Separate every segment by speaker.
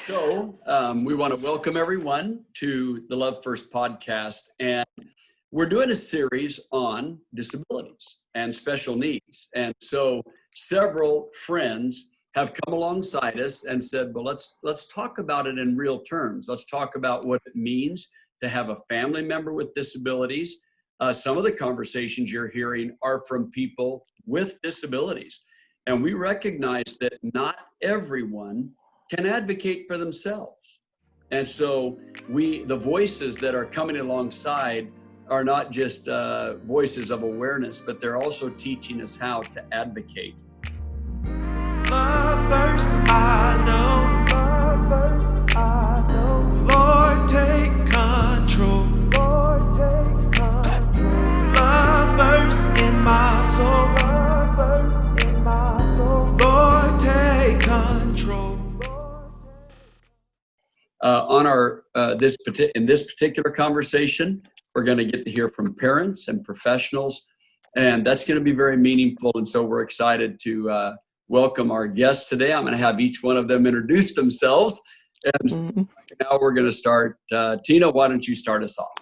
Speaker 1: We want to welcome everyone to the Love First podcast. And we're doing a series on disabilities and special needs. And so several friends have come alongside us and said, well, let's talk about it in real terms. Let's talk about what it means to have a family member with disabilities. Some of the conversations you're hearing are from people with disabilities. And we recognize that not everyone can advocate for themselves. And so the voices that are coming alongside are not just voices of awareness, but they're also teaching us how to advocate.
Speaker 2: Love first, I know. Love first, I know. Lord, take control. Lord, take control. Love first in my soul. Love first in my soul. Lord, take control.
Speaker 1: In this particular conversation, we're going to get to hear from parents and professionals, and that's going to be very meaningful. And so we're excited to welcome our guests today. I'm going to have each one of them introduce themselves. And now we're going to start. Tina, why don't you start us off?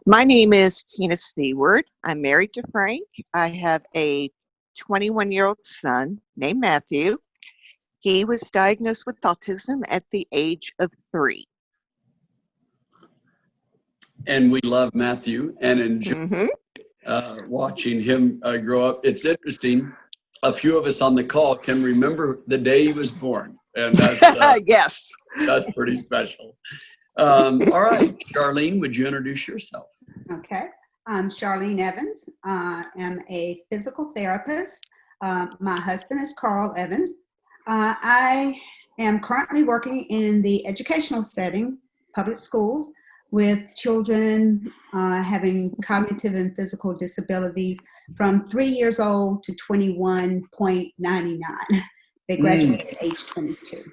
Speaker 3: My name is Tina Seward. I'm married to Frank. I have a 21-year-old son named Matthew. He was diagnosed with autism at the age of 3.
Speaker 1: And we love Matthew and enjoy watching him grow up. It's interesting. A few of us on the call can remember the day he was born. And that's,
Speaker 3: yes.
Speaker 1: That's pretty special. All right, Charlene, would you introduce yourself?
Speaker 4: Okay. I'm Charlene Evans. I am a physical therapist. My husband is Carl Evans. I am currently working in the educational setting, public schools, with children having cognitive and physical disabilities from 3 years old to 21.99. They graduate at age 22.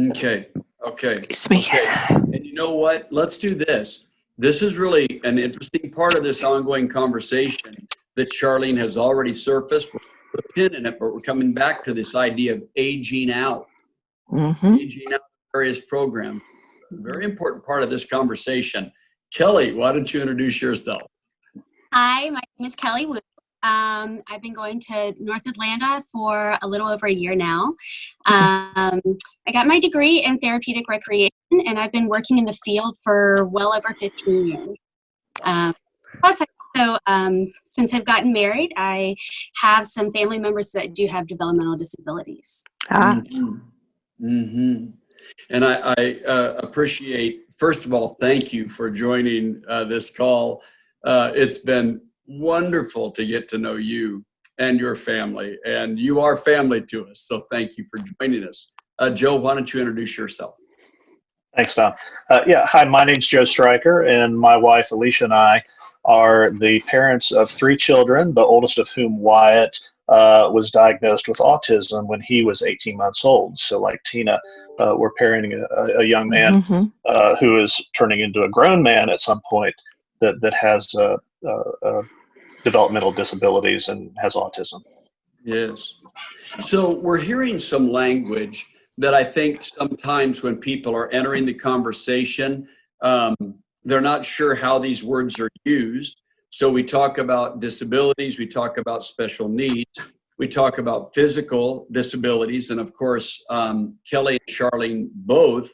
Speaker 1: Okay.
Speaker 3: Excuse me.
Speaker 1: Okay. And you know what? Let's do this. This is really an interesting part of this ongoing conversation that Charlene has already surfaced. We'll put a pin in it, but we're coming back to this idea of aging out. Aging out various programs. Very important part of this conversation. Kelly, why don't you introduce yourself?
Speaker 5: Hi, my name is Kelly Wu. I've been going to North Atlanta for a little over a year now. I got my degree in therapeutic recreation, and I've been working in the field for well over 15 years. Plus, since I've gotten married, I have some family members that do have developmental disabilities.
Speaker 1: And I appreciate, first of all, thank you for joining this call. It's been wonderful to get to know you and your family, and you are family to us. So thank you for joining us. Joe, why don't you introduce yourself?
Speaker 6: Thanks, Tom. Hi, my name's Joe Stryker, and my wife, Alicia, and I are the parents of 3 children, the oldest of whom, Wyatt, was diagnosed with autism when he was 18 months old. So like Tina, we're parenting a young man who is turning into a grown man at some point that has developmental disabilities and has autism.
Speaker 1: Yes. So we're hearing some language that I think sometimes when people are entering the conversation, they're not sure how these words are used. So we talk about disabilities, we talk about special needs, we talk about physical disabilities, and of course, Kelly and Charlene both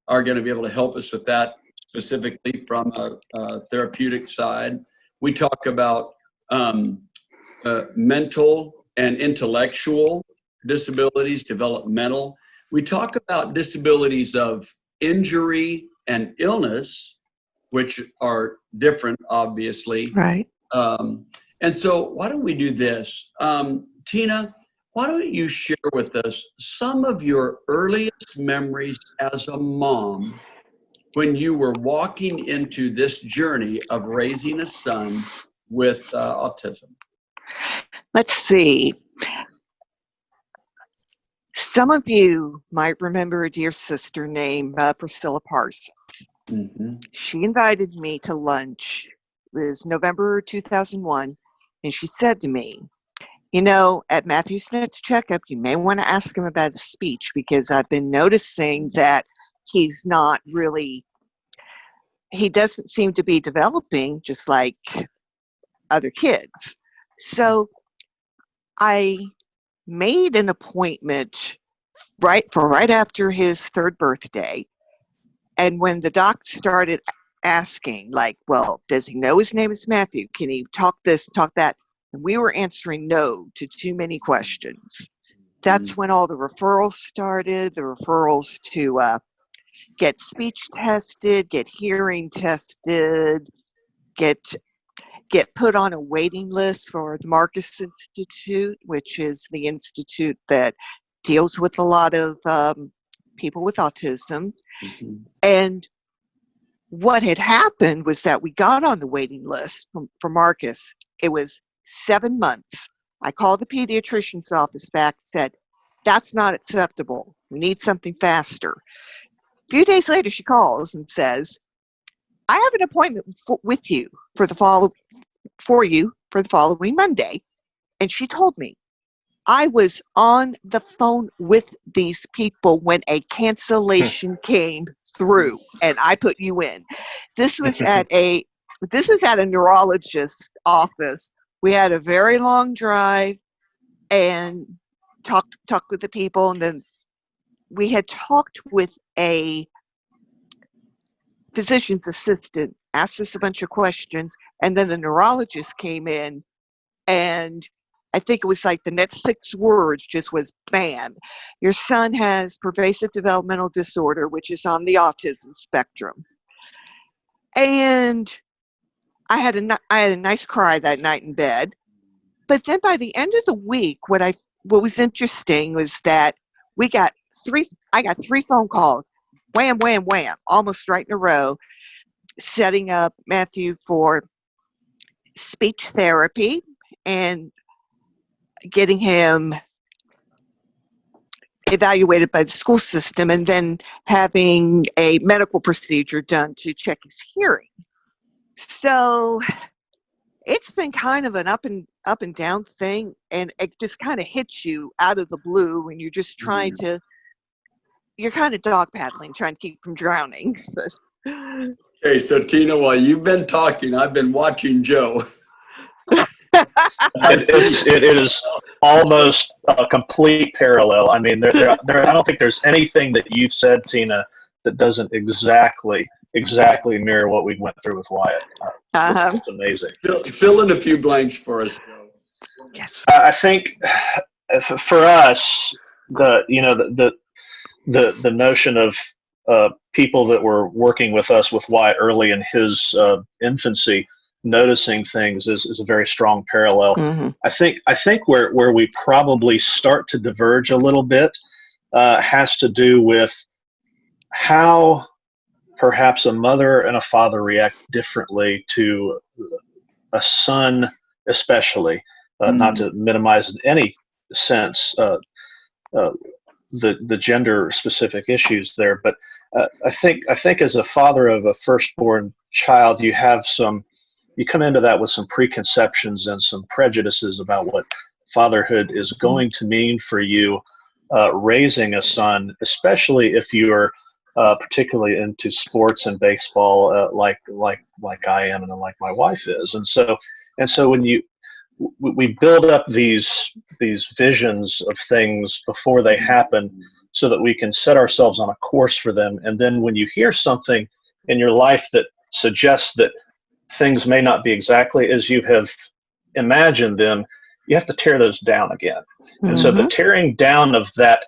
Speaker 1: are going to be able to help us with that specifically from a therapeutic side. We talk about mental and intellectual disabilities, developmental. We talk about disabilities of injury and illness, which are different, obviously.
Speaker 3: Right.
Speaker 1: And so why don't we do this? Tina, why don't you share with us some of your earliest memories as a mom when you were walking into this journey of raising a son with autism?
Speaker 3: Let's see. Some of you might remember a dear sister named Priscilla Parsons. She invited me to lunch. It was November 2001, and she said to me, At Matthew's next checkup, you may want to ask him about his speech, because I've been noticing that he's not really, he doesn't seem to be developing just like other kids. So I made an appointment right after his 3rd birthday. And when the doc started asking, like, well, does he know his name is Matthew? Can he talk this, talk that? And we were answering no to too many questions. That's when all the referrals started, the referrals to get speech tested, get hearing tested, get put on a waiting list for the Marcus Institute, which is the institute that deals with a lot of people with autism.
Speaker 1: Mm-hmm.
Speaker 3: And what had happened was that we got on the waiting list for Marcus. It was 7 months. I called the pediatrician's office back, said, that's not acceptable. We need something faster. A few days later, she calls and says, I have an appointment with you for the following Monday. And she told me, I was on the phone with these people when a cancellation came through, and I put you in. This was at a neurologist's office. We had a very long drive and talked with the people, and then we had talked with a physician's assistant, asked us a bunch of questions, and then the neurologist came in, and I think it was like the next 6 words just was bam. Your son has pervasive developmental disorder, which is on the autism spectrum. And I had a nice cry that night in bed. But then by the end of the week, what was interesting was that I got 3 phone calls, wham, wham, wham, almost right in a row, setting up Matthew for speech therapy and getting him evaluated by the school system, and then having a medical procedure done to check his hearing. So it's been kind of an up and down thing, and it just kind of hits you out of the blue when you're just trying to, you're kind of dog paddling, trying to keep from drowning.
Speaker 1: Okay, so Tina, while you've been talking, I've been watching Joe.
Speaker 6: It is almost a complete parallel. I mean, I don't think there's anything that you've said, Tina, that doesn't exactly mirror what we went through with Wyatt. It's amazing.
Speaker 1: Fill in a few blanks for us, Joe.
Speaker 3: Yes.
Speaker 6: I think for us, the notion of people that were working with us with Wyatt early in his infancy, noticing things is a very strong parallel.
Speaker 3: Mm-hmm.
Speaker 6: I think where we probably start to diverge a little bit has to do with how perhaps a mother and a father react differently to a son, especially, not to minimize in any sense the gender specific issues there, but I think as a father of a firstborn child, you come into that with some preconceptions and some prejudices about what fatherhood is going to mean for you raising a son, especially if you're particularly into sports and baseball, like I am and like my wife is. And so when we build up these visions of things before they happen, so that we can set ourselves on a course for them. And then when you hear something in your life that suggests that things may not be exactly as you have imagined them, you have to tear those down again. Mm-hmm. And so the tearing down of that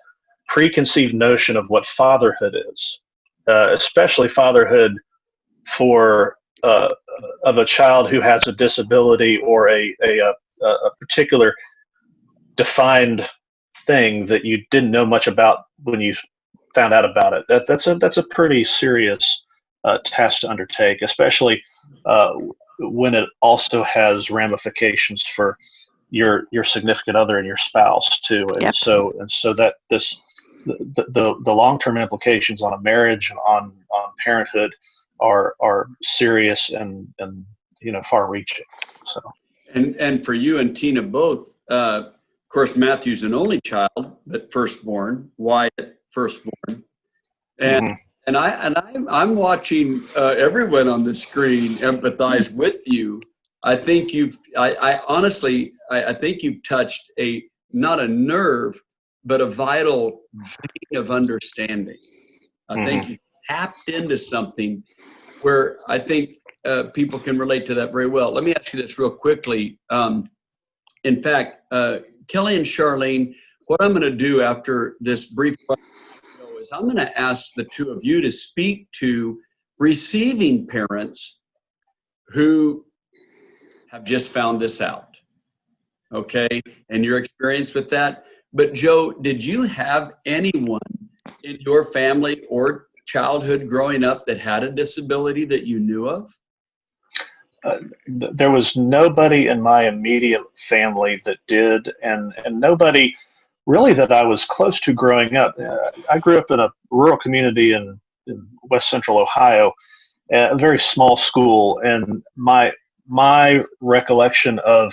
Speaker 6: preconceived notion of what fatherhood is, especially fatherhood for of a child who has a disability or a particular defined thing that you didn't know much about when you found out about it. That's a pretty serious task to undertake, especially when it also has ramifications for your significant other and your spouse too. And
Speaker 3: yep.
Speaker 6: so that the long-term implications on a marriage, on parenthood are serious and far-reaching. So
Speaker 1: and for you and Tina both, course, Matthew's an only child, but firstborn, Wyatt, firstborn. And I'm watching everyone on the screen empathize with you. I think I honestly think you've touched not a nerve, but a vital vein of understanding. I think you tapped into something where I think people can relate to that very well. Let me ask you this real quickly. In fact, Kelly and Charlene, what I'm going to do after this brief is I'm going to ask the two of you to speak to receiving parents who have just found this out, okay, and your experience with that. But Joe, did you have anyone in your family or childhood growing up that had a disability that you knew of?
Speaker 6: There was nobody in my immediate family that did, and nobody really that I was close to growing up. I grew up in a rural community in west central Ohio, a very small school, and my recollection of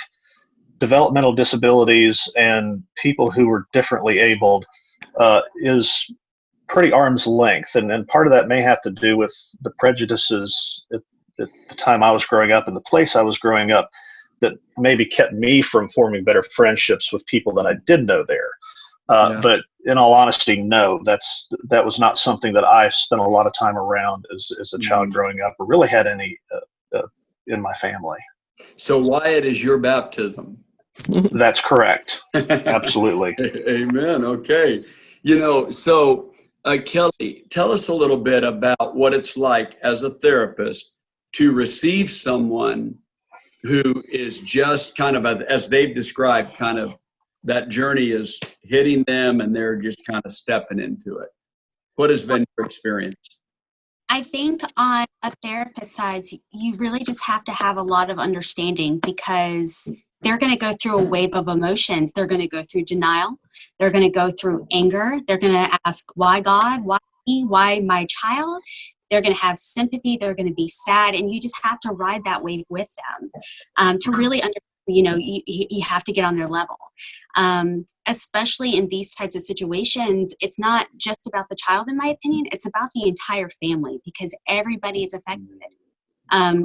Speaker 6: developmental disabilities and people who were differently abled is pretty arm's length, and part of that may have to do with the prejudices at the time I was growing up and the place I was growing up that maybe kept me from forming better friendships with people that I did know there. But in all honesty, no, that was not something that I spent a lot of time around as a child growing up, or really had any in my family.
Speaker 1: So Wyatt is your baptism.
Speaker 6: That's correct. Absolutely.
Speaker 1: Amen. Okay. So Kelly, tell us a little bit about what it's like as a therapist to receive someone who is just kind of, as they've described, kind of that journey is hitting them and they're just kind of stepping into it. What has been your experience?
Speaker 5: I think on a therapist side, you really just have to have a lot of understanding, because they're going to go through a wave of emotions. They're going to go through denial. They're going to go through anger. They're going to ask, why God? Why me? Why my child? They're going to have sympathy. They're going to be sad. And you just have to ride that wave with them to really understand. You have to get on their level. Especially in these types of situations, it's not just about the child, in my opinion, it's about the entire family, because everybody is affected.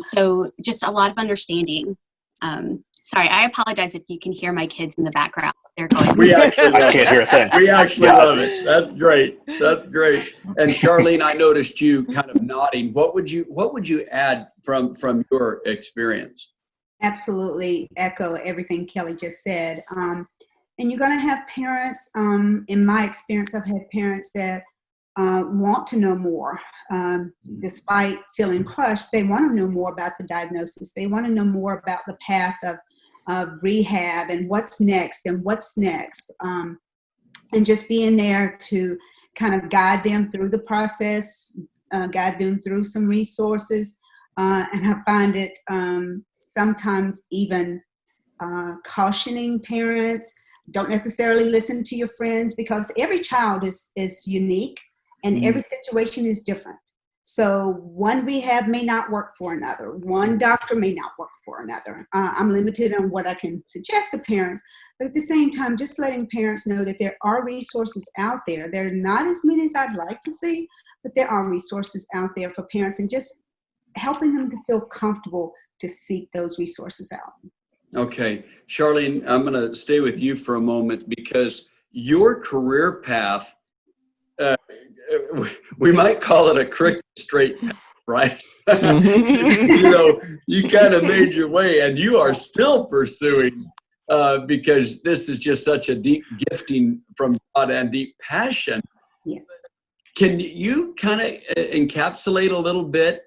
Speaker 5: So just a lot of understanding. Sorry, I apologize if you can hear my kids in the background. They're going.
Speaker 1: We actually
Speaker 6: I can't hear a thing.
Speaker 1: We actually love it. That's great. That's great. And Charlene, I noticed you kind of nodding. What would you add from your experience?
Speaker 4: Absolutely echo everything Kelly just said. And you're going to have parents, in my experience, I've had parents that want to know more. Despite feeling crushed, they want to know more about the diagnosis. They want to know more about the path of rehab and what's next. And just being there to kind of guide them through the process, guide them through some resources. And I find it sometimes even cautioning parents, don't necessarily listen to your friends, because every child is unique and every situation is different. So one rehab may not work for another. One doctor may not work for another. I'm limited on what I can suggest to parents, but at the same time, just letting parents know that there are resources out there. There are not as many as I'd like to see, but there are resources out there for parents, and just helping them to feel comfortable to seek those resources out.
Speaker 1: Okay. Charlene, I'm going to stay with you for a moment, because your career path, we might call it a cricket straight path, right? You kind of made your way, and you are still pursuing, because this is just such a deep gifting from God and deep passion.
Speaker 4: Yes.
Speaker 1: Can you kind of encapsulate a little bit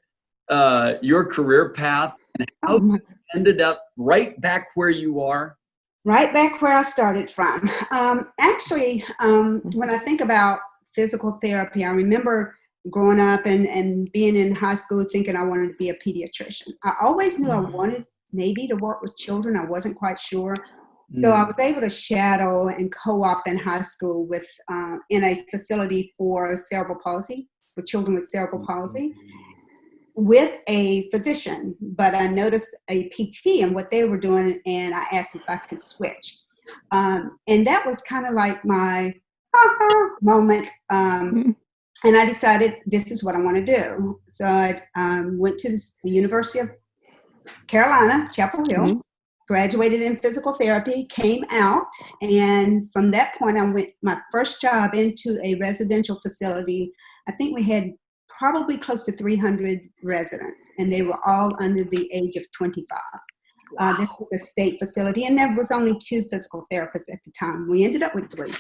Speaker 1: your career path and how you ended up right back where you are?
Speaker 4: Right back where I started from. Actually, when I think about physical therapy, I remember growing up and being in high school thinking I wanted to be a pediatrician. I always knew I wanted maybe to work with children. I wasn't quite sure. So I was able to shadow and co-op in high school with in a facility for cerebral palsy, for children with cerebral palsy, with a physician. But I noticed a PT and what they were doing, and I asked if I could switch. And that was kind of like my moment. And I decided this is what I want to do. So I went to the University of Carolina, Chapel Hill, graduated in physical therapy, came out, and from that point I went my first job into a residential facility. I think we had probably close to 300 residents, and they were all under the age of 25. Wow. This was a state facility, and there was only 2 physical therapists at the time. We ended up with 3.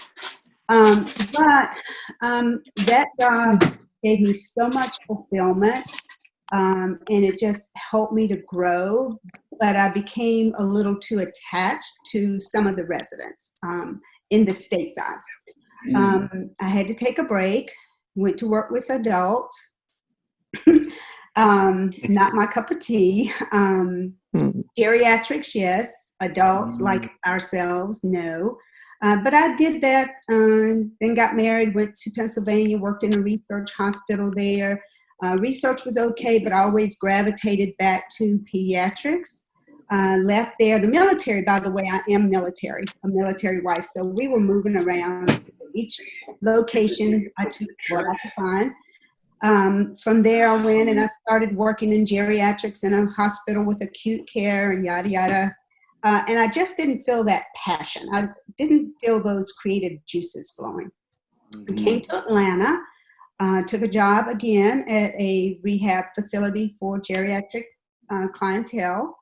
Speaker 4: But that job gave me so much fulfillment, and it just helped me to grow. But I became a little too attached to some of the residents in the state size. I had to take a break, went to work with adults. Not my cup of tea. Geriatrics, yes. Adults like ourselves, no. But I did that, then got married, went to Pennsylvania, worked in a research hospital there. Research was okay, but I always gravitated back to pediatrics. Left there. The military, by the way, I am military, a military wife. So we were moving around to each location. I took what I could find. From there, I went and I started working in geriatrics in a hospital with acute care and yada, yada. And I just didn't feel that passion. I didn't feel those creative juices flowing. I came to Atlanta, took a job again at a rehab facility for geriatric clientele.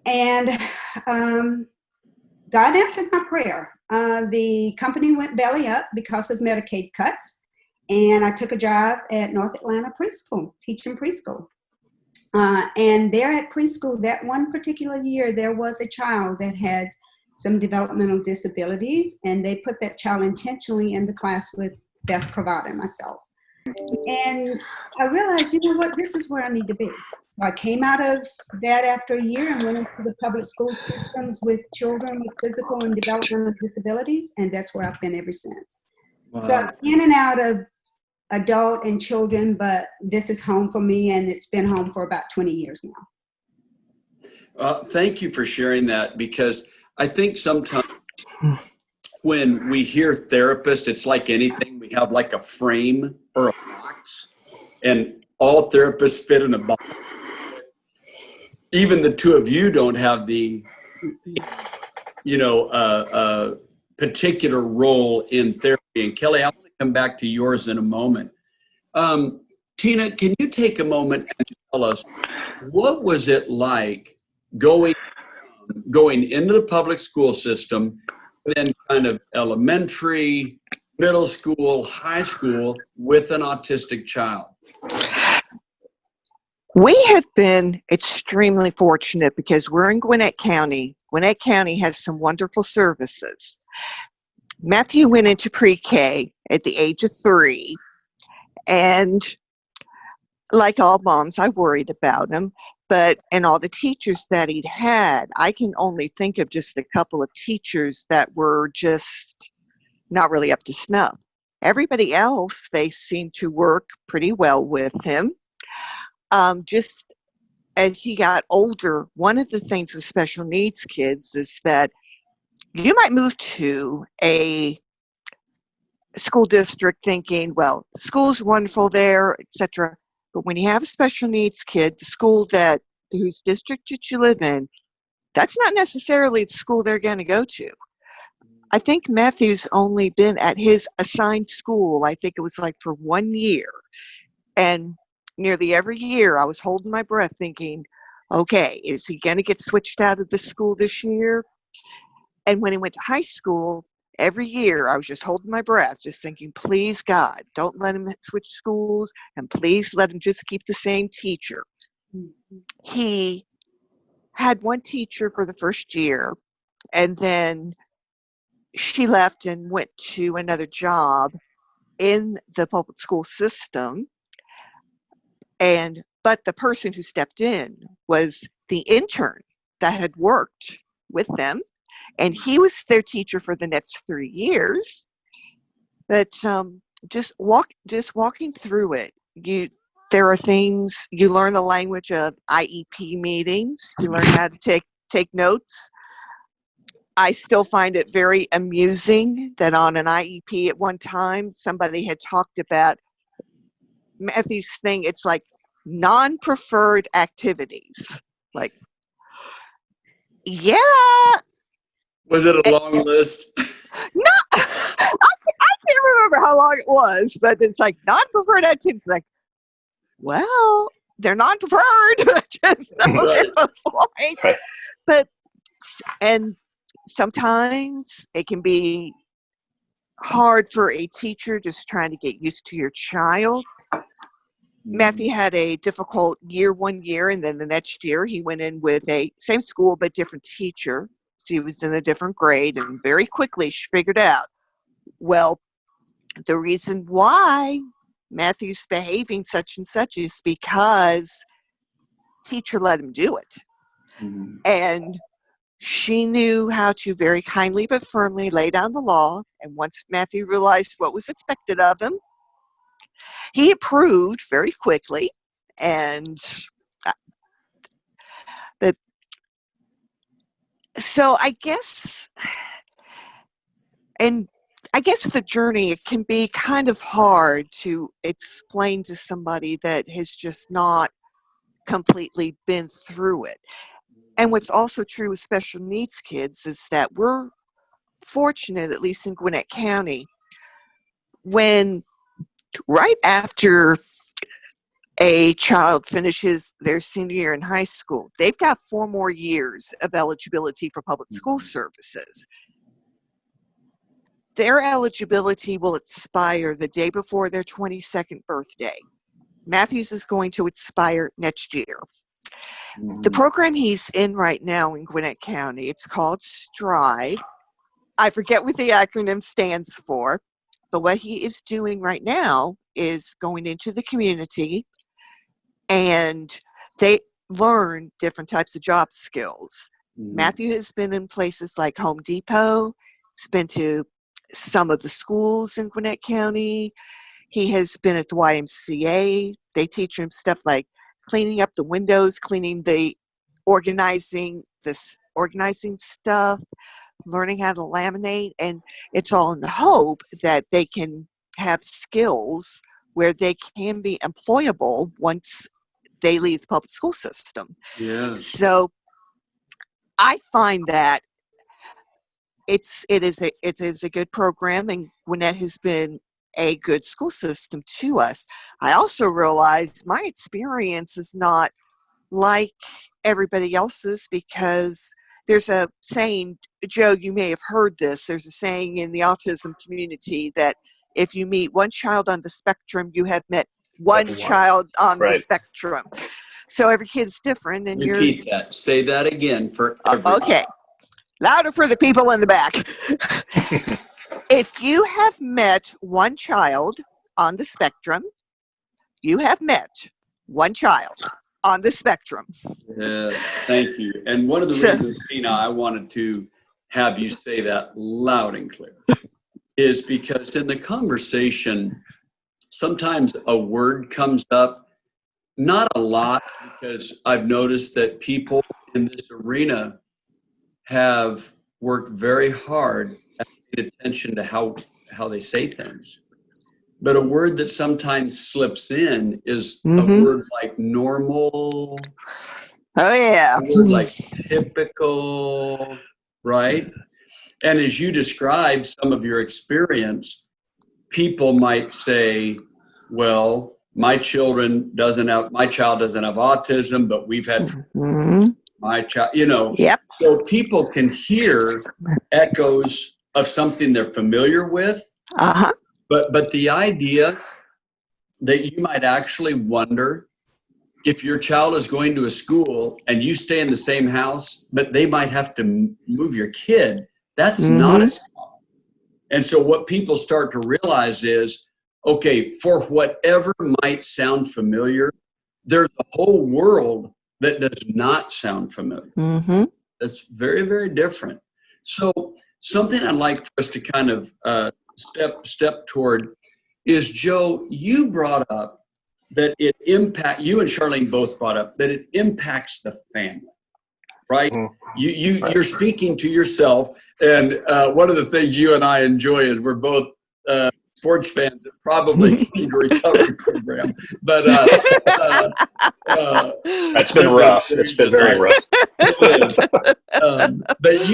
Speaker 4: And God answered my prayer. The company went belly up because of Medicaid cuts. And I took a job at North Atlanta Preschool, teaching preschool. And there at preschool, that one particular year, there was a child that had some developmental disabilities, and they put that child intentionally in the class with Beth Cravata and myself. And I realized, you know what, this is where I need to be. So I came out of that after a year and went into the public school systems with children with physical and developmental disabilities, and that's where I've been ever since. Wow. So I'm in and out of adult and children, but this is home for me, and it's been home for about 20 years now.
Speaker 1: Thank you for sharing that, because I think sometimes when we hear therapist, it's like anything. We have like a frame or a box, and all therapists fit in a box. Even the two of you don't have the, particular role in therapy. And Kelly, I want to come back to yours in a moment. Tina, can you take a moment and tell us, what was it like going into the public school system, then kind of elementary, middle school, high school with an autistic child?
Speaker 3: We have been extremely fortunate because we're in Gwinnett County. Gwinnett County has some wonderful services. Matthew went into pre-K at the age of 3, and like all moms, I worried about him. And all the teachers that he'd had, I can only think of just a couple of teachers that were just not really up to snuff. Everybody else, they seemed to work pretty well with him. Just as he got older, one of the things with special needs kids is that you might move to a school district thinking, well, the school's wonderful there, etc. But when you have a special needs kid, the school whose district that you live in, that's not necessarily the school they're going to go to. I think Matthew's only been at his assigned school, I think it was like for 1 year. And nearly every year I was holding my breath thinking, okay, is he going to get switched out of the school this year? And when he went to high school, every year I was just holding my breath, just thinking, please God, don't let him switch schools, and please let him just keep the same teacher. He had one teacher for the first year, and then she left and went to another job in the public school system. But the person who stepped in was the intern that had worked with them, and he was their teacher for the next 3 years. But just walking through it, there are things, you learn the language of IEP meetings, you learn how to take notes. I still find it very amusing that on an IEP at one time, somebody had talked about Matthew's thing. It's like non-preferred activities. Like, yeah.
Speaker 1: Was it a long list?
Speaker 3: No, I can't remember how long it was, but it's like non-preferred activities. Like, well, they're non-preferred. Just no
Speaker 1: Right.
Speaker 3: point.
Speaker 6: Right.
Speaker 3: But and sometimes it can be hard for a teacher just trying to get used to your child. Matthew had a difficult year one year, and then the next year he went in with a same school but different teacher. So he was in a different grade, and very quickly she figured out, well, the reason why Matthew's behaving such and such is because teacher let him do it.
Speaker 1: Mm-hmm.
Speaker 3: And she knew how to very kindly but firmly lay down the law. And once Matthew realized what was expected of him, he approved very quickly. And so I guess the journey, it can be kind of hard to explain to somebody that has just not completely been through it. And what's also true with special needs kids is that we're fortunate, at least in Gwinnett County, when right after a child finishes their senior year in high school, they've got 4 more years of eligibility for public school services. Their eligibility will expire the day before their 22nd birthday. Matthew's is going to expire next year. The program he's in right now in Gwinnett County, it's called STRIVE. I forget what the acronym stands for, but what he is doing right now is going into the community, and they learn different types of job skills. Matthew has been in places like Home Depot. He's been to some of the schools in Gwinnett County. He has been at the YMCA. They teach him stuff like cleaning up the windows, organizing stuff, learning how to laminate, and it's all in the hope that they can have skills where they can be employable once they leave the public school system.
Speaker 1: Yes.
Speaker 3: So I find that it is a good program, and Gwinnett has been a good school system to us. I also realize my experience is not like everybody else's, because there's a saying, Joe, you may have heard this, there's a saying in the autism community that if you meet one child on the spectrum, you have met one child on the spectrum. So every kid is different. And
Speaker 1: repeat that. Say that again for everybody.
Speaker 3: Okay. Louder for the people in the back. If you have met one child on the spectrum, you have met one child on the spectrum.
Speaker 1: Yes, thank you. And one of the reasons, Tina, I wanted to have you say that loud and clear is because in the conversation, sometimes a word comes up, not a lot, because I've noticed that people in this arena have worked very hard at paying attention to how they say things. But a word that sometimes slips in is a word like normal.
Speaker 3: Oh, yeah.
Speaker 1: A word like typical, right? And as you described some of your experience, people might say, well, my child doesn't have autism, but we've had my child,
Speaker 3: Yep.
Speaker 1: So people can hear echoes of something they're familiar with.
Speaker 3: Uh-huh.
Speaker 1: But the idea that you might actually wonder if your child is going to a school and you stay in the same house, but they might have to move your kid, that's not as common. And so what people start to realize is, okay, for whatever might sound familiar, there's a whole world that does not sound familiar. That's very, very different. So something I'd like for us to kind of step toward is, Joe, you brought up that you and Charlene both brought up that it impacts the family. right?
Speaker 6: Mhm.
Speaker 1: You're speaking to yourself, and one of the things you and I enjoy is we're both sports fans that probably seen the recovery program, but
Speaker 6: It's been rough. It's been very rough.
Speaker 1: It is. But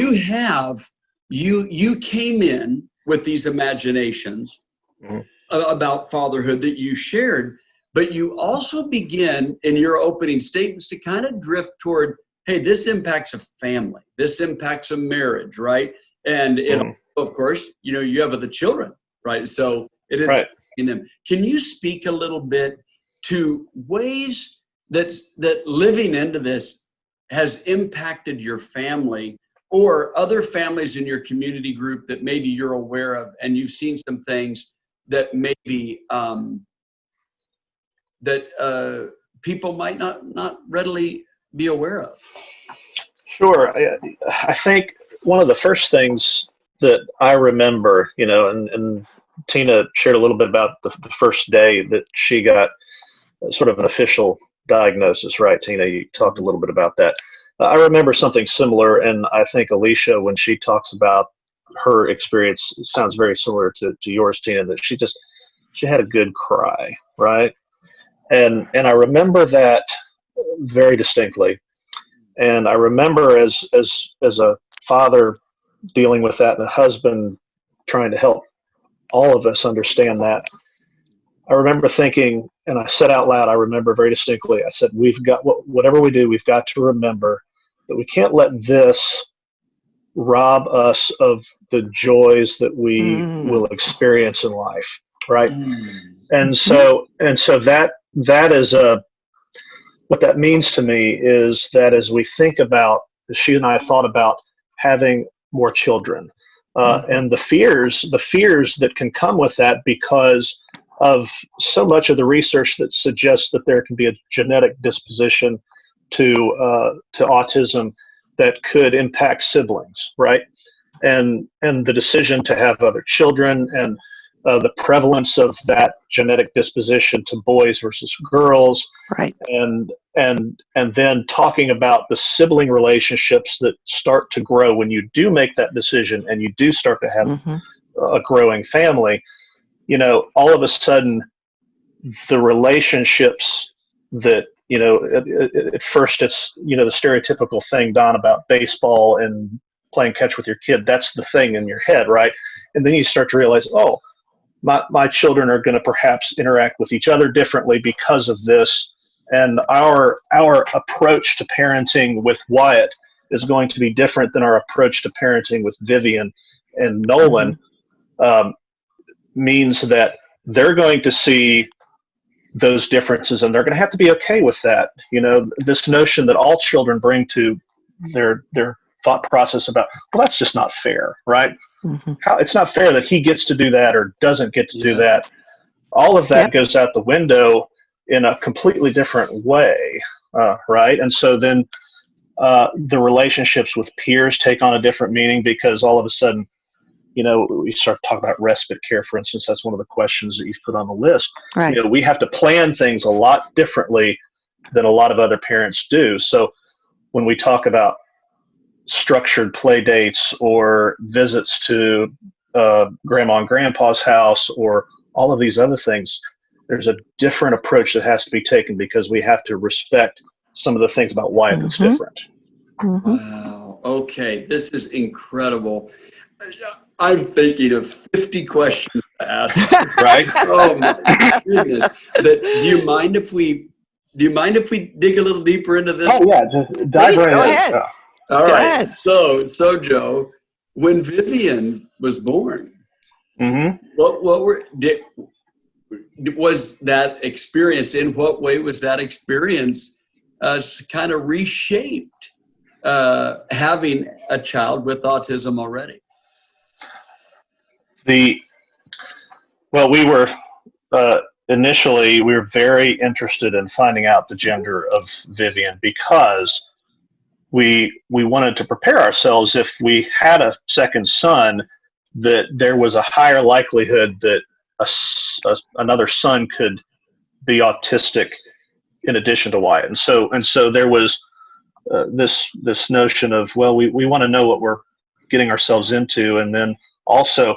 Speaker 1: you came in with these imaginations about fatherhood that you shared, but you also begin in your opening statements to kind of drift toward, hey, this impacts a family, this impacts a marriage, right? And it, of course, you have the children, right? So it is in them. Can you speak a little bit to ways that living into this has impacted your family or other families in your community group that maybe you're aware of, and you've seen some things that maybe that people might not readily be aware of?
Speaker 6: Sure. I think one of the first things that I remember, and Tina shared a little bit about the first day that she got sort of an official diagnosis, right? Tina, you talked a little bit about that. I remember something similar, and I think Alicia, when she talks about her experience, it sounds very similar to yours, Tina, that she had a good cry, right? And I remember that very distinctly. And I remember as a father dealing with that, and a husband trying to help all of us understand that, I remember thinking, and I said out loud, I remember very distinctly, I said, whatever we do, we've got to remember that we can't let this rob us of the joys that we will experience in life, right? And so that is what that means to me is that as we think about, she and I thought about having more children, and the fears that can come with that because of so much of the research that suggests that there can be a genetic disposition to autism that could impact siblings, right? And the decision to have other children, and the prevalence of that genetic disposition to boys versus girls,
Speaker 3: Right.
Speaker 6: and then talking about the sibling relationships that start to grow when you do make that decision and you do start to have a growing family. All of a sudden, the relationships that, at first it's, the stereotypical thing, Don, about baseball and playing catch with your kid. That's the thing in your head, right? And then you start to realize, oh, my children are going to perhaps interact with each other differently because of this. And our approach to parenting with Wyatt is going to be different than our approach to parenting with Vivian and Nolan. Means that they're going to see those differences, and they're going to have to be okay with that. This notion that all children bring to their thought process about, well, that's just not fair, right? It's not fair that he gets to do that or doesn't get to do that. All of that goes out the window in a completely different way, right? And so then the relationships with peers take on a different meaning, because all of a sudden, we start talking about respite care, for instance. That's one of the questions that you've put on the list.
Speaker 3: Right.
Speaker 6: We have to plan things a lot differently than a lot of other parents do. So when we talk about structured play dates or visits to grandma and grandpa's house or all of these other things, there's a different approach that has to be taken, because we have to respect some of the things about Wyatt that's different.
Speaker 1: Wow. Okay. This is incredible. I'm thinking of 50 questions to ask.
Speaker 6: Right?
Speaker 1: Oh my goodness! But do you mind if we dig a little deeper into this?
Speaker 6: Oh yeah, just dive right in.
Speaker 3: Go ahead.
Speaker 1: All right.
Speaker 3: ahead.
Speaker 1: So Joe, when Vivian was born, was that experience? In what way was that experience kind of reshaped having a child with autism already?
Speaker 6: We were initially we were very interested in finding out the gender of Vivian, because we wanted to prepare ourselves if we had a second son, that there was a higher likelihood that another son could be autistic in addition to Wyatt. And so there was this notion of, well, we want to know what we're getting ourselves into, and then also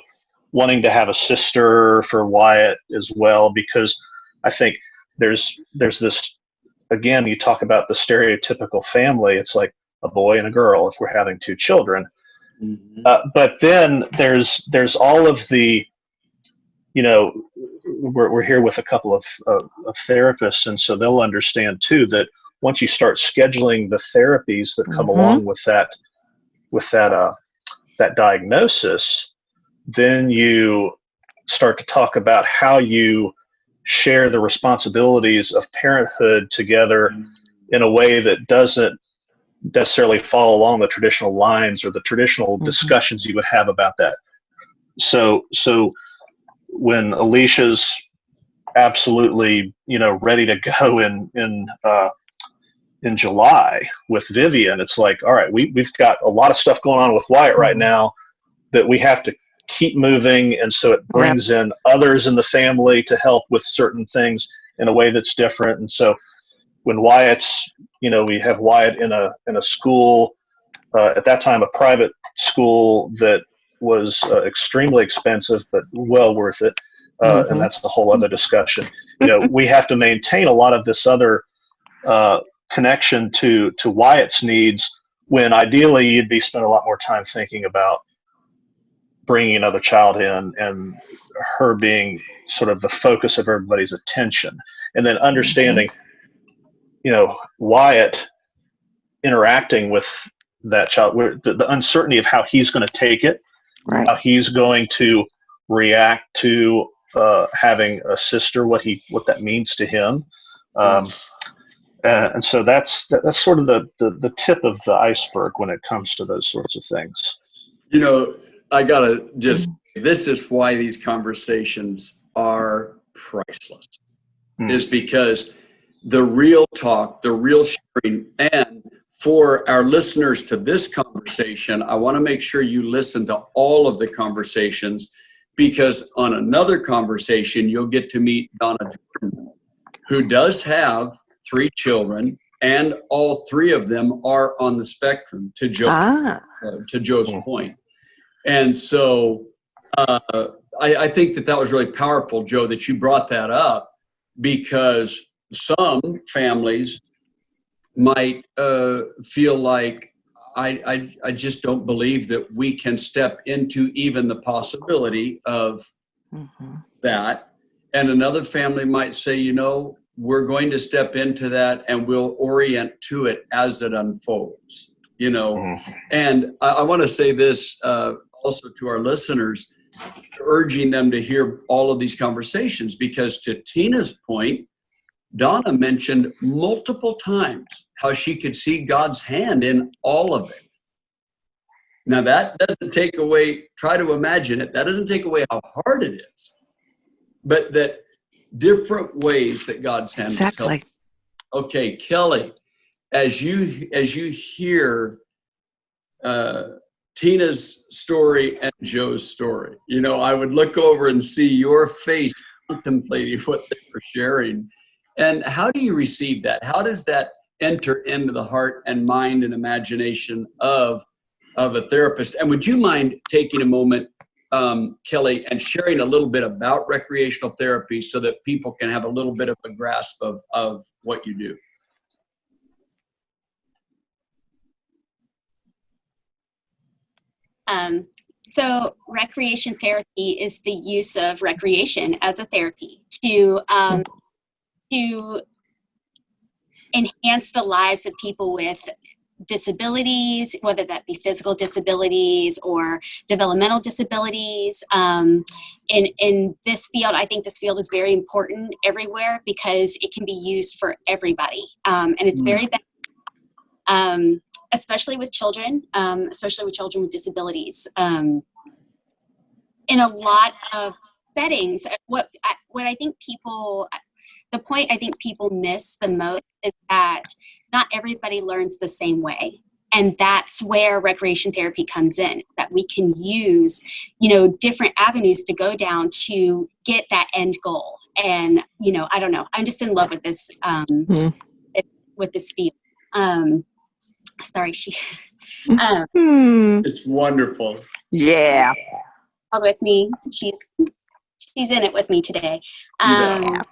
Speaker 6: wanting to have a sister for Wyatt as well, because I think there's this, again, you talk about the stereotypical family. It's like a boy and a girl if we're having two children.
Speaker 1: Mhm.
Speaker 6: But then there's all of the, we're here with a couple of therapists, and so they'll understand too that once you start scheduling the therapies that come along with that diagnosis, then you start to talk about how you share the responsibilities of parenthood together in a way that doesn't necessarily follow along the traditional lines or the traditional discussions you would have about that. So when Alicia's absolutely, ready to go in July with Vivian, it's like, all right, we've got a lot of stuff going on with Wyatt right now that we have to keep moving, and so it brings in others in the family to help with certain things in a way that's different. And so when Wyatt's, we have Wyatt in a school, at that time a private school that was extremely expensive but well worth it, and that's a whole other discussion. We have to maintain a lot of this other connection to Wyatt's needs, when ideally you'd be spending a lot more time thinking about bringing another child in and her being sort of the focus of everybody's attention, and then understanding, Wyatt interacting with that child, the uncertainty of how he's going to take it, how he's going to react to having a sister, what that means to him. And so that's sort of the tip of the iceberg when it comes to those sorts of things.
Speaker 1: I gotta just, this is why these conversations are priceless, is because the real talk, the real sharing. And for our listeners to this conversation, I want to make sure you listen to all of the conversations, because on another conversation, you'll get to meet Donna Jordan, who does have 3 children, and all 3 of them are on the spectrum, to Joe's point. And so I think that was really powerful, Joe, that you brought that up, because some families might feel like, I just don't believe that we can step into even the possibility of that. And another family might say, we're going to step into that and we'll orient to it as it unfolds, And I want to say this also to our listeners, urging them to hear all of these conversations, because to Tina's point, Donna mentioned multiple times how she could see God's hand in all of it. Now that doesn't take away, try to imagine it, that doesn't take away how hard it is, but that different ways that God's hand is helping. Okay, Kelly, as you hear Tina's story and Joe's story, I would look over and see your face contemplating what they were sharing. And how do you receive that? How does that enter into the heart and mind and imagination of a therapist? And would you mind taking a moment, Kelly, and sharing a little bit about recreational therapy so that people can have a little bit of a grasp of what you do?
Speaker 5: So recreation therapy is the use of recreation as a therapy to enhance the lives of people with disabilities, whether that be physical disabilities or developmental disabilities. In this field, I think this field is very important everywhere because it can be used for everybody. And it's very bad, especially with children with disabilities. In a lot of settings, what I think the point I think people miss the most is that not everybody learns the same way. And that's where recreation therapy comes in, that we can use, different avenues to go down to get that end goal. And, I don't know, I'm just in love with this, with this field. sorry, she
Speaker 1: It's wonderful.
Speaker 3: Yeah.
Speaker 5: called with me. She's in it with me today.
Speaker 3: Yeah.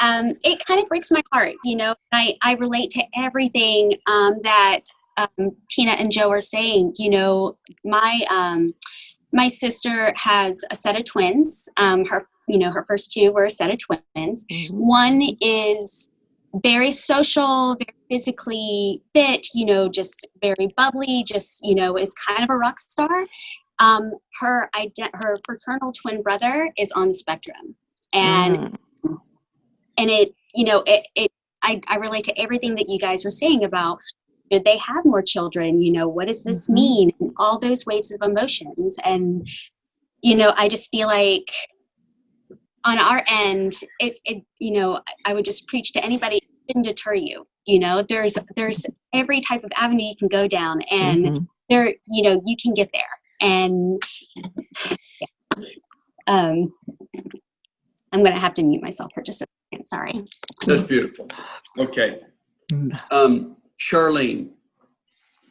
Speaker 5: It kind of breaks my heart, you know. I relate to everything that Tina and Joe are saying. You know, my sister has a set of twins. Her first two were a set of twins.
Speaker 3: Mhm.
Speaker 5: One is very social, very physically fit, you know, just very bubbly, just, you know, is kind of a rock star. Her fraternal twin brother is on the spectrum. And it, you know, I relate to everything that you guys were saying about, should they have more children? You know, what does this mean? And all those waves of emotions. And, you know, I just feel like on our end, it you know, I would just preach to anybody, it shouldn't deter you. You know, there's every type of avenue you can go down, and there, you know, you can get there. And I'm going to have to mute myself for just a second. Sorry.
Speaker 1: That's beautiful. Okay. Charlene,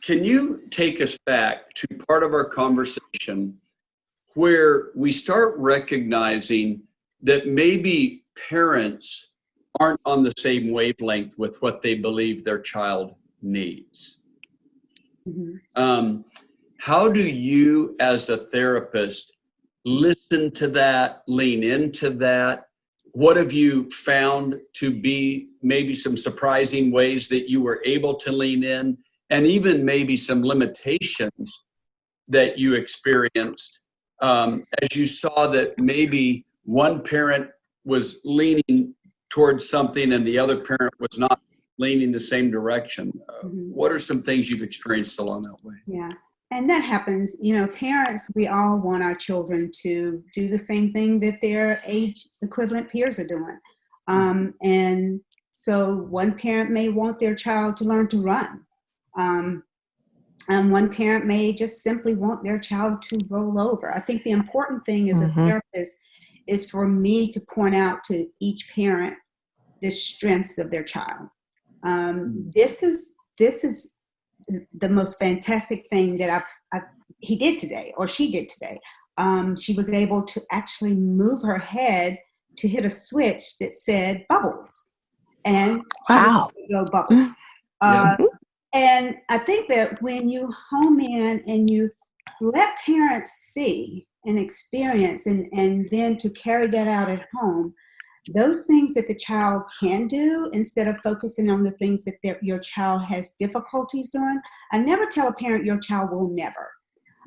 Speaker 1: can you take us back to part of our conversation where we start recognizing that maybe parents aren't on the same wavelength with what they believe their child needs? How do you, as a therapist, listen to that, lean into that? What have you found to be maybe some surprising ways that you were able to lean in, and even maybe some limitations that you experienced as you saw that maybe one parent was leaning towards something and the other parent was not leaning the same direction? What are some things you've experienced along that way?
Speaker 4: Yeah. And that happens, you know, parents, we all want our children to do the same thing that their age equivalent peers are doing. And so one parent may want their child to learn to run. And one parent may just simply want their child to roll over. I think the important thing as a therapist is for me to point out to each parent the strengths of their child. This is the most fantastic thing that he did today, or she did today. She was able to actually move her head to hit a switch that said bubbles, and
Speaker 3: Wow.
Speaker 4: no bubbles. And I think that when you home in and you let parents see and experience, and then to carry that out at home, those things that the child can do, instead of focusing on the things that your child has difficulties doing. I never tell a parent your child will never.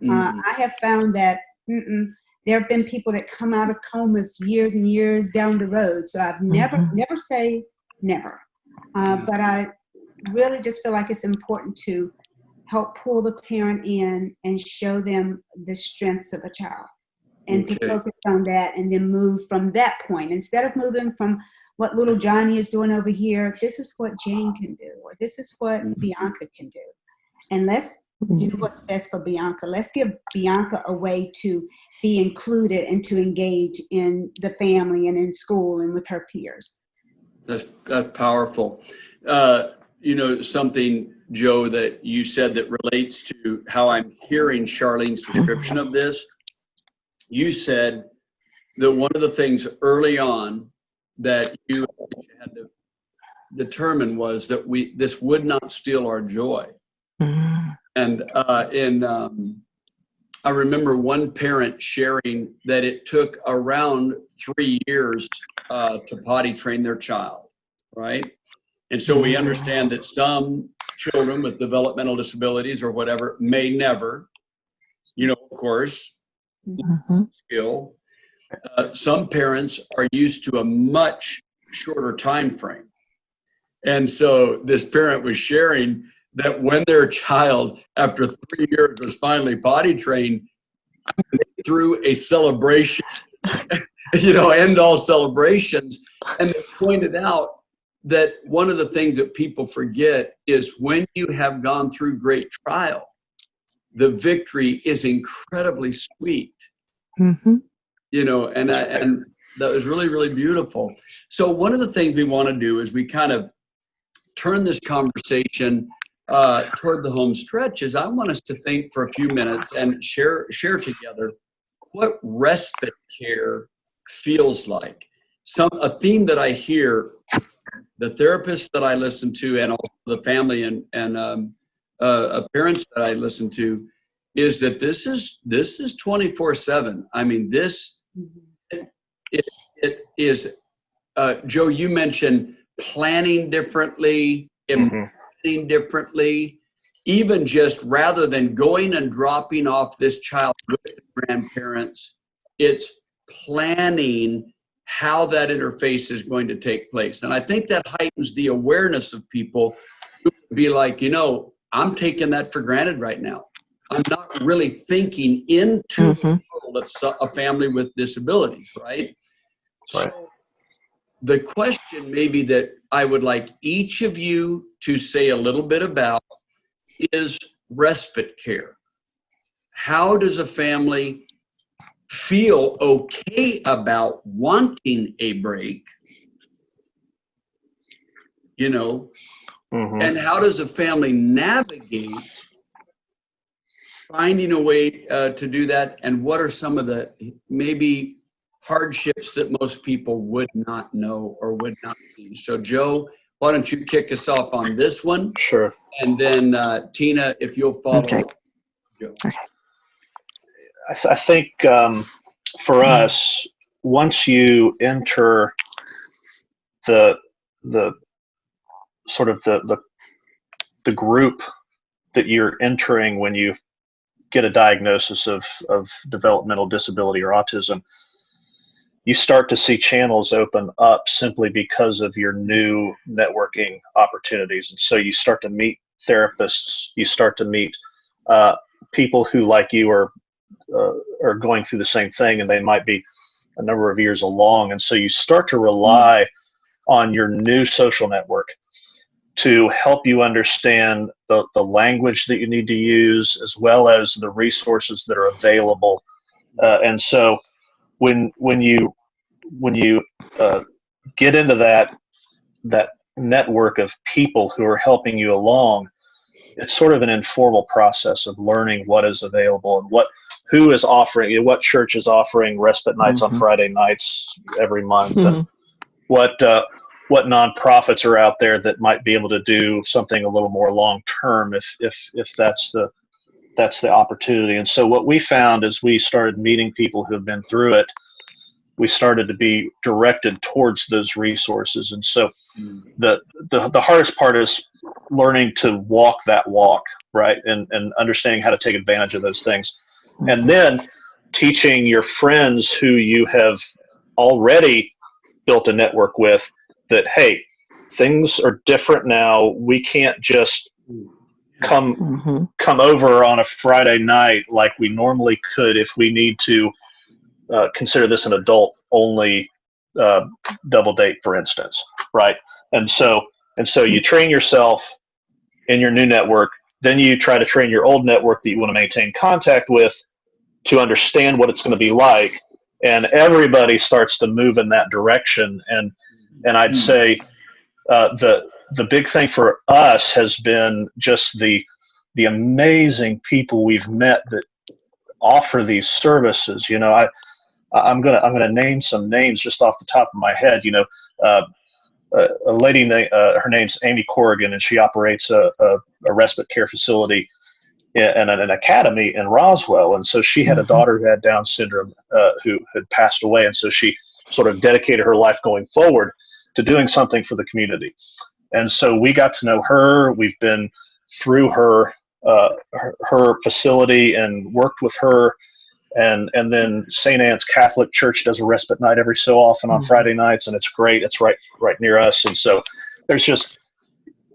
Speaker 4: I have found that there have been people that come out of comas years and years down the road. So I've never say never. But I really just feel like it's important to help pull the parent in and show them the strengths of a child. And to focus on that, and then move from that point. Instead of moving from what little Johnny is doing over here, this is what Jane can do, or this is what Bianca can do. And let's do what's best for Bianca. Let's give Bianca a way to be included and to engage in the family and in school and with her peers.
Speaker 1: That's powerful. You know, something, Joe, that you said that relates to how I'm hearing Charlene's description of this. You said that one of the things early on that you had to determine was that this would not steal our joy. And I remember one parent sharing that it took around 3 years to potty train their child, right? And so we understand that some children with developmental disabilities or whatever may never, you know, of course, skill. Some parents are used to a much shorter time frame. And so this parent was sharing that when their child, after 3 years, was finally potty trained, through a celebration, you know, end all celebrations. And they pointed out that one of the things that people forget is when you have gone through great trial, the victory is incredibly sweet. You know, and that was really, really beautiful. So one of the things we want to do is we kind of turn this conversation toward the home stretch is I want us to think for a few minutes and share together what respite care feels like. A theme that I hear, the therapists that I listen to, and also the family and parents that I listen to, is that this is 24/7. I mean, it is. Joe, you mentioned planning differently, imagining differently, even just rather than going and dropping off this child with the grandparents, it's planning how that interface is going to take place. And I think that heightens the awareness of people who would be like, I'm taking that for granted right now. I'm not really thinking into the world of a family with disabilities, right? So the question maybe that I would like each of you to say a little bit about is respite care. How does a family feel okay about wanting a break, and how does a family navigate finding a way to do that, and what are some of the maybe hardships that most people would not know or would not see? So Joe, why don't you kick us off on this one?
Speaker 6: Sure.
Speaker 1: And then Tina, if you'll follow.
Speaker 3: Okay.
Speaker 1: Joe.
Speaker 6: I think for us, once you enter the sort of the group that you're entering when you get a diagnosis of developmental disability or autism, you start to see channels open up simply because of your new networking opportunities. And so you start to meet therapists, you start to meet people who, like you, are going through the same thing, and they might be a number of years along. And so you start to rely on your new social network to help you understand the language that you need to use, as well as the resources that are available. And so when you get into that network of people who are helping you along, it's sort of an informal process of learning what is available and who is offering, what church is offering respite nights on Friday nights every month, and what nonprofits are out there that might be able to do something a little more long term if that's the opportunity. And so what we found as we started meeting people who have been through it, we started to be directed towards those resources. And so the hardest part is learning to walk that walk, right? And understanding how to take advantage of those things. And then teaching your friends who you have already built a network with that, hey, things are different now. We can't just come over on a Friday night like we normally could if we need to consider this an adult only double date, for instance, right? And so you train yourself in your new network, then you try to train your old network that you want to maintain contact with to understand what it's going to be like, and everybody starts to move in that direction. And I'd say the big thing for us has been just the amazing people we've met that offer these services. I'm gonna name some names just off the top of my head. A lady, her name's Amy Corrigan, and she operates a respite care facility and an academy in Roswell. And so she had a daughter who had Down syndrome who had passed away, and so she sort of dedicated her life going forward to doing something for the community. And so we got to know her. We've been through her facility and worked with her. And then St. Anne's Catholic Church does a respite night every so often on Friday nights, and it's great. It's right near us. And so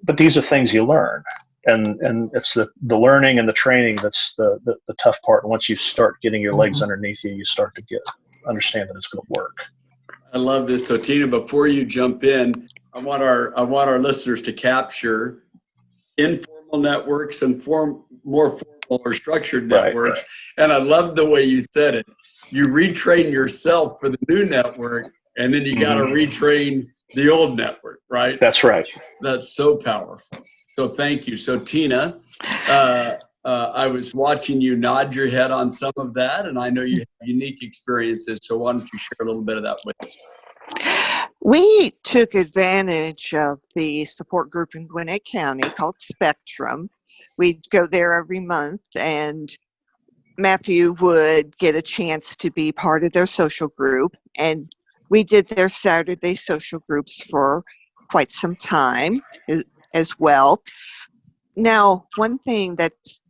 Speaker 6: but these are things you learn, and it's the learning and the training that's the tough part. And once you start getting your legs underneath you, you start to understand that it's going to work.
Speaker 1: I love this. So Tina, before you jump in, I want our listeners to capture informal networks and more formal or structured networks. Right. And I love the way you said it. You retrain yourself for the new network, and then you got to retrain the old network, right?
Speaker 6: That's right.
Speaker 1: That's so powerful. So thank you. So Tina, I was watching you nod your head on some of that, and I know you have unique experiences. So why don't you share a little bit of that with us?
Speaker 3: We took advantage of the support group in Gwinnett County called Spectrum. We'd go there every month, and Matthew would get a chance to be part of their social group. And we did their Saturday social groups for quite some time as well. Now, one thing that's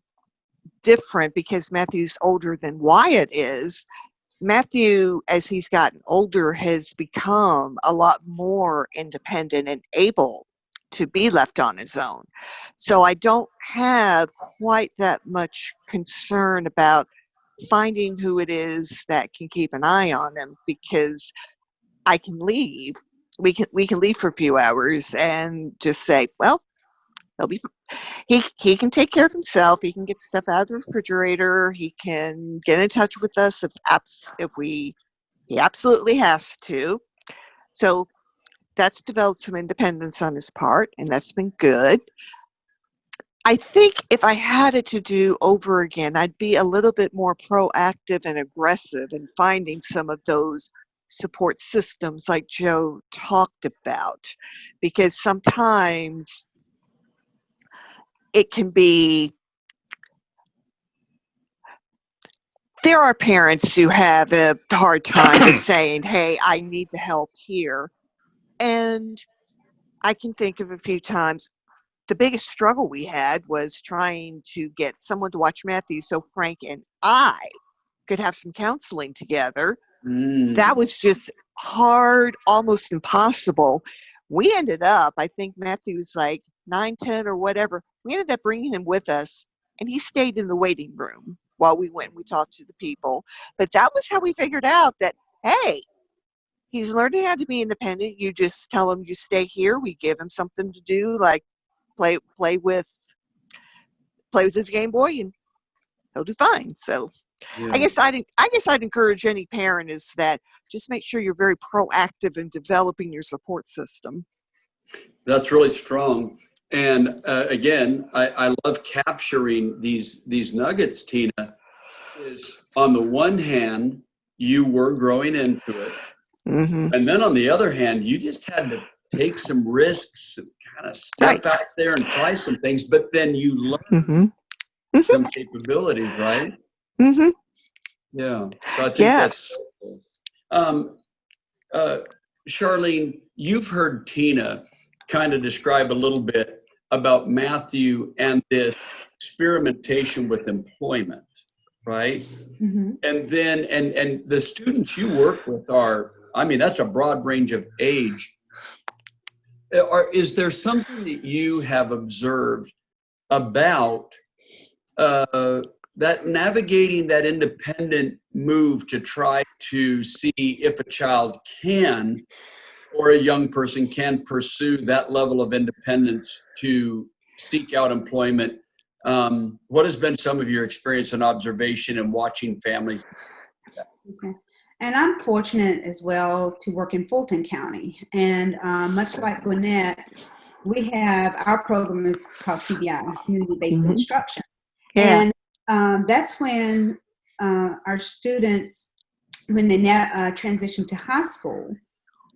Speaker 3: different, because Matthew's older than Wyatt is, Matthew, as he's gotten older, has become a lot more independent and able to be left on his own. So I don't have quite that much concern about finding who it is that can keep an eye on him, because I can leave. We can leave for a few hours and just say, well, he'll be. He can take care of himself. He can get stuff out of the refrigerator. He can get in touch with us if he absolutely has to. So that's developed some independence on his part, and that's been good. I think if I had it to do over again, I'd be a little bit more proactive and aggressive in finding some of those support systems like Joe talked about, because sometimes it can be, there are parents who have a hard time just saying, hey, I need the help here. And I can think of a few times, the biggest struggle we had was trying to get someone to watch Matthew so Frank and I could have some counseling together. That was just hard, almost impossible. We ended up, I think Matthew's like 9, 10 or whatever. We ended up bringing him with us, and he stayed in the waiting room while we went and we talked to the people. But that was how we figured out that, hey, he's learning how to be independent. You just tell him you stay here. We give him something to do, like play with his Game Boy, and he'll do fine. So
Speaker 1: Yeah.
Speaker 3: I guess I'd encourage any parent is that just make sure you're very proactive in developing your support system.
Speaker 1: That's really strong. And again, I love capturing these nuggets, Tina. Is on the one hand, you were growing into it.
Speaker 3: Mm-hmm.
Speaker 1: And then on the other hand, you just had to take some risks and kind of step out there and try some things, but then you learn some capabilities, right?
Speaker 3: Mm-hmm.
Speaker 1: Yeah. So I think
Speaker 3: Yes.
Speaker 1: that's Charlene, you've heard Tina kind of describe a little bit about Matthew and this experimentation with employment, right?
Speaker 4: Mm-hmm.
Speaker 1: And then, and the students you work with are, I mean, that's a broad range of age. Is there something that you have observed about that navigating that independent move to try to see if a child can, or a young person can pursue that level of independence to seek out employment? What has been some of your experience and observation in watching families?
Speaker 4: Okay. And I'm fortunate as well to work in Fulton County. And much like Gwinnett, we have, our program is called CBI, Community-Based Instruction.
Speaker 3: Yeah.
Speaker 4: And that's when our students, when they now transition to high school,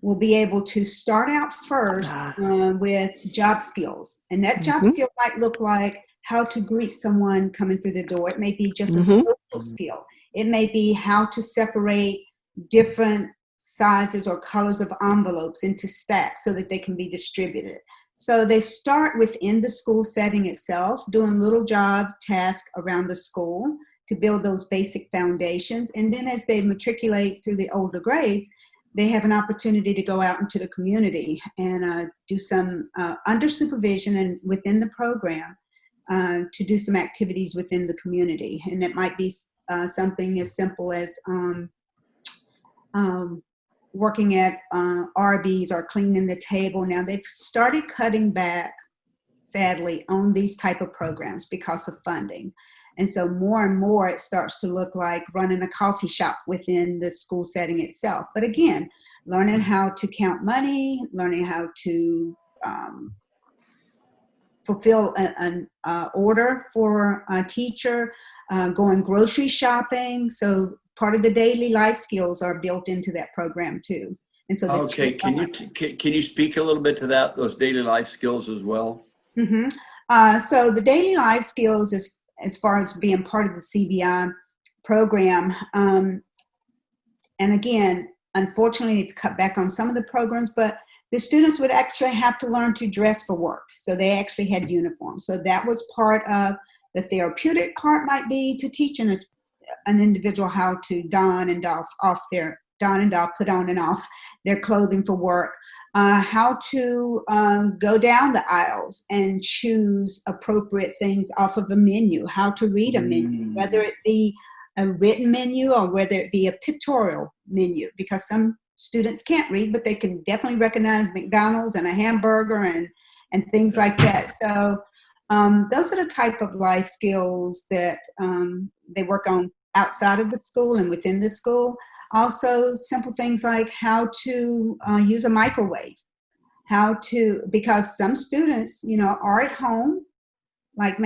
Speaker 4: will be able to start out first with job skills. And that job skill might look like how to greet someone coming through the door. It may be just a social skill. It may be how to separate different sizes or colors of envelopes into stacks so that they can be distributed. So they start within the school setting itself, doing little job tasks around the school to build those basic foundations. And then as they matriculate through the older grades, they have an opportunity to go out into the community and do some under supervision and within the program to do some activities within the community. And it might be something as simple as working at Arby's or cleaning the table. Now they've started cutting back, sadly, on these type of programs because of funding. And so more and more it starts to look like running a coffee shop within the school setting itself. But again, learning how to count money, learning how to fulfill an order for a teacher, going grocery shopping. So part of the daily life skills are built into that program too. And so
Speaker 1: Okay, can you speak a little bit to that, those daily life skills as well?
Speaker 4: Mm-hmm. So the daily life skills, as far as being part of the CBI program, and again, unfortunately, they've cut back on some of the programs, but the students would actually have to learn to dress for work. So they actually had uniforms. So that was part of the therapeutic part, might be to teach an individual how to put on and off their clothing for work, how to go down the aisles and choose appropriate things off of a menu, how to read a menu, whether it be a written menu or whether it be a pictorial menu, because some students can't read, but they can definitely recognize McDonald's and a hamburger and things like that. So those are the type of life skills that they work on outside of the school and within the school. Also, simple things like how to use a microwave, because some students, are at home, like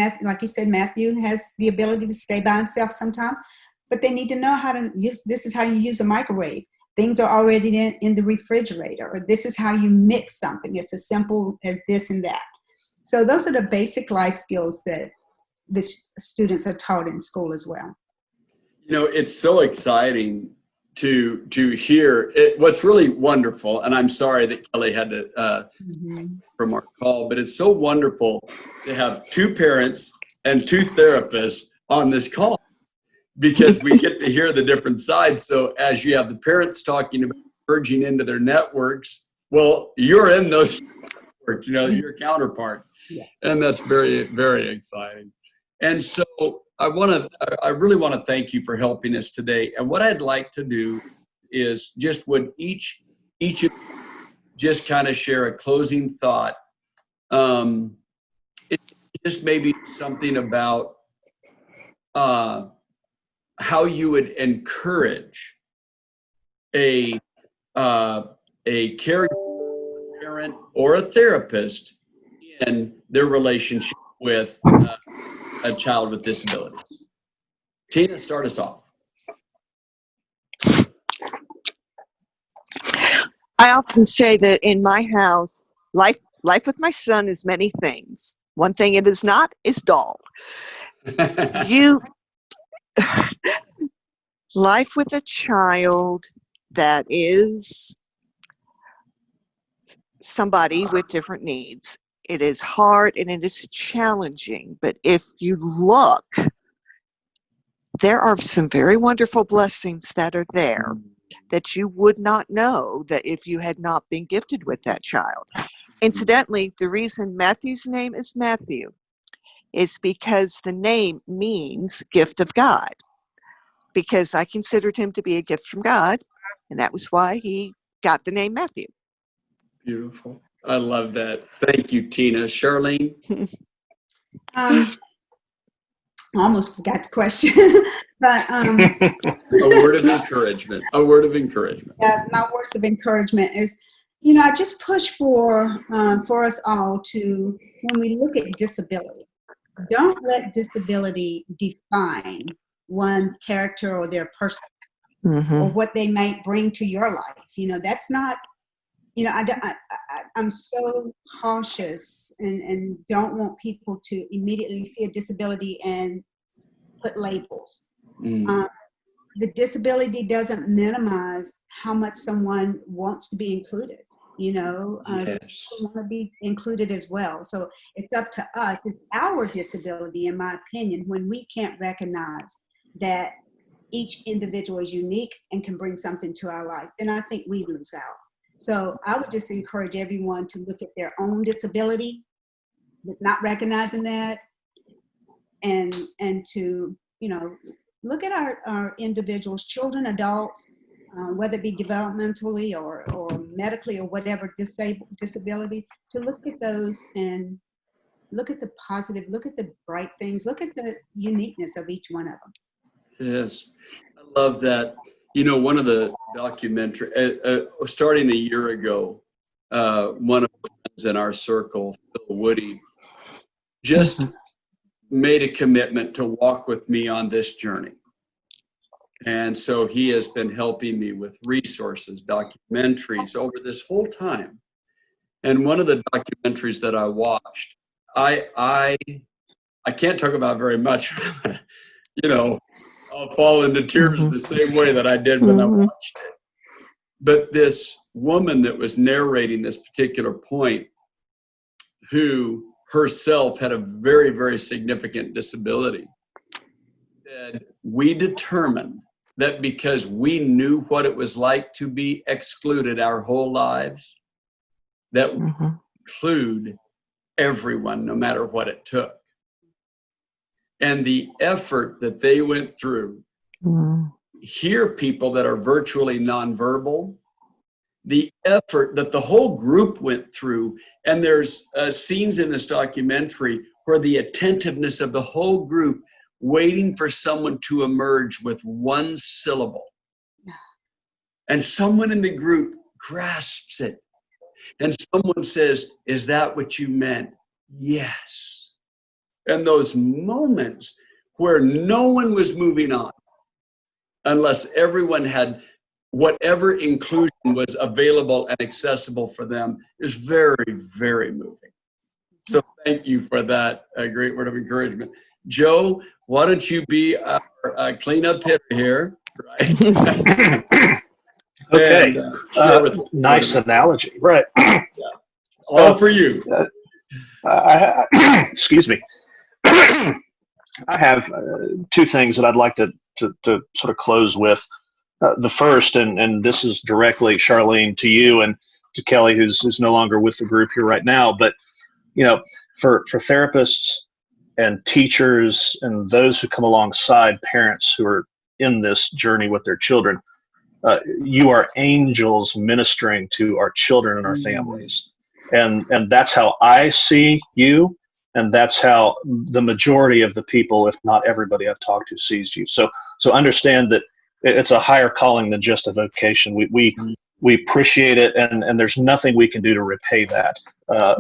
Speaker 4: you said, Matthew has the ability to stay by himself sometimes, but they need to know how to use, this is how you use a microwave. Things are already in the refrigerator, or this is how you mix something. It's as simple as this and that. So those are the basic life skills that the students are taught in school as well.
Speaker 1: It's so exciting to hear it. What's really wonderful, and I'm sorry that Kelly had to from our call, but it's so wonderful to have two parents and two therapists on this call, because we get to hear the different sides. So as you have the parents talking about merging into their networks, well, you're in those networks, your counterparts.
Speaker 4: Yes.
Speaker 1: And that's very, very exciting. And so I really want to thank you for helping us today. And what I'd like to do is would each of you just kind of share a closing thought. It's just maybe something about how you would encourage a caregiver, parent, or a therapist in their relationship with a child with disabilities. Tina, start us off.
Speaker 3: I often say that in my house, life with my son is many things. One thing it is not is dull. Life with a child that is somebody with different needs. It is hard and it is challenging, but if you look, there are some very wonderful blessings that are there that you would not know that if you had not been gifted with that child. Incidentally, the reason Matthew's name is Matthew is because the name means gift of God, because I considered him to be a gift from God, and that was why he got the name Matthew.
Speaker 1: Beautiful. I love that. Thank you, Tina. Charlene?
Speaker 4: I almost forgot the question, but
Speaker 1: A word of encouragement. A word of encouragement.
Speaker 4: my words of encouragement is, I just push for us all to, when we look at disability, don't let disability define one's character or their personality or what they might bring to your life. That's not. I'm so cautious and don't want people to immediately see a disability and put labels. The disability doesn't minimize how much someone wants to be included.
Speaker 1: Yes.
Speaker 4: People want to be included as well. So it's up to us. It's our disability, in my opinion, when we can't recognize that each individual is unique and can bring something to our life, then I think we lose out. So I would just encourage everyone to look at their own disability, not recognizing that, and to, look at our individuals, children, adults, whether it be developmentally or medically or whatever disability, to look at those and look at the positive, look at the bright things, look at the uniqueness of each one of them.
Speaker 1: Yes. I love that. One of the documentary, starting a year ago, one of the friends in our circle, Phil Woody, just made a commitment to walk with me on this journey. And so he has been helping me with resources, documentaries over this whole time. And one of the documentaries that I watched, I can't talk about very much. You know, I'll fall into tears the same way that I did when I watched it. But this woman that was narrating this particular point, who herself had a very, very significant disability, said, we determined that because we knew what it was like to be excluded our whole lives, that we include everyone, no matter what it took. And the effort that they went through, hear people that are virtually nonverbal, the effort that the whole group went through. And there's scenes in this documentary where the attentiveness of the whole group waiting for someone to emerge with one syllable. And someone in the group grasps it. And someone says, is that what you meant? Yes. And those moments where no one was moving on unless everyone had whatever inclusion was available and accessible for them is very, very moving. So thank you for that great word of encouragement. Joe, why don't you be our cleanup hitter here? Right?
Speaker 6: Okay.
Speaker 1: And,
Speaker 6: nice analogy. Right.
Speaker 1: Yeah. All for you.
Speaker 6: Excuse me. I have two things that I'd like to sort of close with. The first, and this is directly, Charlene, to you and to Kelly, who's no longer with the group here right now. But, you know, for therapists and teachers and those who come alongside parents who are in this journey with their children, you are angels ministering to our children and our families. And that's how I see you. And that's how the majority of the people, if not everybody I've talked to, sees you. So understand that it's a higher calling than just a vocation. We appreciate it, and there's nothing we can do to repay that,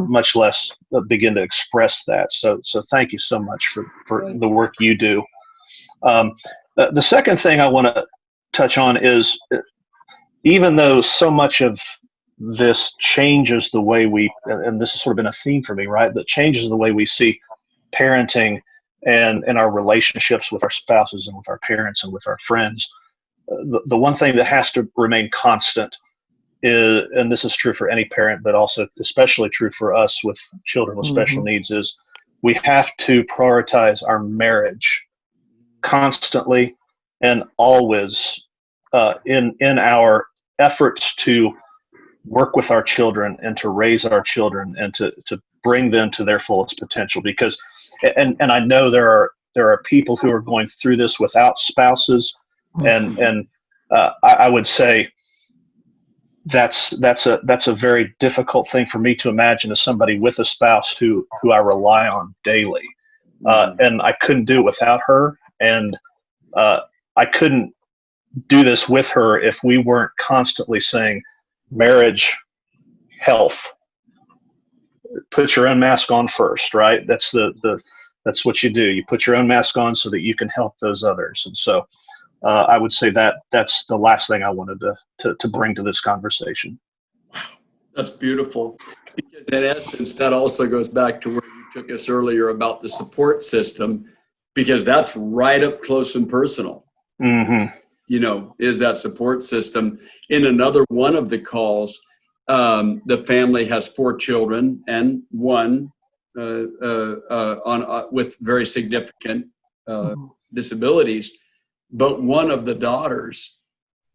Speaker 6: much less begin to express that. So thank you so much for the work you do. The second thing I want to touch on is, even though so much of this changes the way and this has sort of been a theme for me, right? That changes the way we see parenting and our relationships with our spouses and with our parents and with our friends. The one thing that has to remain constant is, and this is true for any parent, but also especially true for us with children with special needs, is we have to prioritize our marriage constantly and always in our efforts to work with our children and to raise our children and to bring them to their fullest potential. Because, and I know there are people who are going through this without spouses, and I would say that's a very difficult thing for me to imagine as somebody with a spouse who I rely on daily, and I couldn't do it without her, and I couldn't do this with her if we weren't constantly saying, marriage, health, put your own mask on first, right? That's that's what you do. You put your own mask on so that you can help those others. And so I would say that's the last thing I wanted to bring to this conversation.
Speaker 1: Wow, that's beautiful. Because in essence, that also goes back to where you took us earlier about the support system, because that's right up close and personal. You know, is that support system. In another one of the calls, the family has 4 children and one with very significant disabilities. But one of the daughters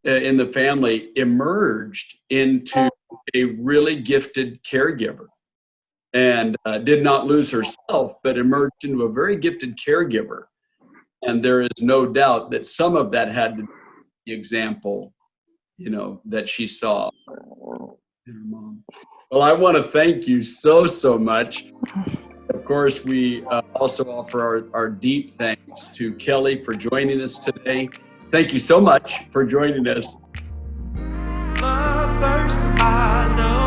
Speaker 1: in the family emerged into a really gifted caregiver, and did not lose herself, but emerged into a very gifted caregiver. And there is no doubt that some of that had to be the example, you know, that she saw in her mom. Well, I want to thank you so much. Of course, we also offer our deep thanks to Kelly for joining us today. Thank you so much for joining us.
Speaker 2: Love first, I know.